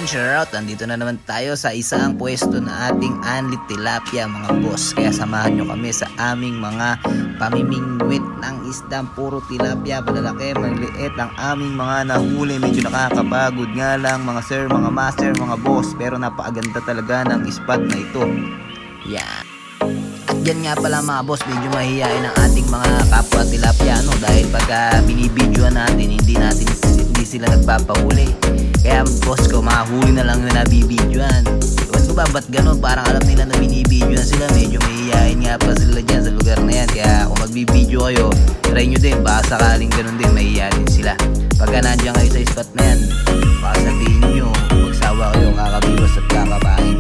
shoutout, nandito na naman tayo sa isang pwesto na ating Anli Tilapia mga boss. Kaya samahan nyo kami sa aming mga pamimingwit ng isdang puro tilapia. Malalaki, maliliit ang aming mga nahuli. Medyo nakakapagod nga lang mga sir, mga master, mga boss. Pero napakaganda talaga ng spot na ito. Yan. At yan nga pala mga boss, medyo mahihain ang ating mga kapwa tilapia dahil pagka binibidyoan natin, hindi sila nagpapahuli. Kaya boss ko, mahuli na lang yung nabibidyoan. Ewan ko ba ba't ganun? Parang alam nila na binibidyoan sila. Medyo mahihain nga pa sila dyan sa lugar na yan. Kaya kung magbibidyo kayo, try nyo din, baka sakaling ganun din, mahihain sila. Pagka nandiyan kayo sa spot na yan, baka sabihin nyo, magsawa kayo, kakabiwas at kakapain.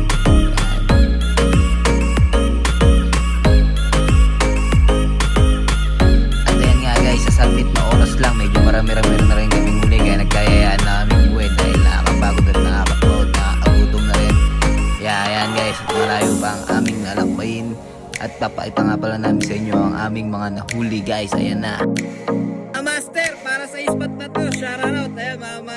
Submit na oras lang, medyo marami-rami na rin kaming huli. Kaya nagkayayaan na kaming buhay dahil nakakapagod at nakakapagod, nakakagutom na rin. Kaya ayan guys, malayo pa ang aming nalakbayin. At papakita nga pala namin sa inyo ang aming mga nahuli guys. Ayan na. Master, para sa spot na to, shout out. Ayan, mga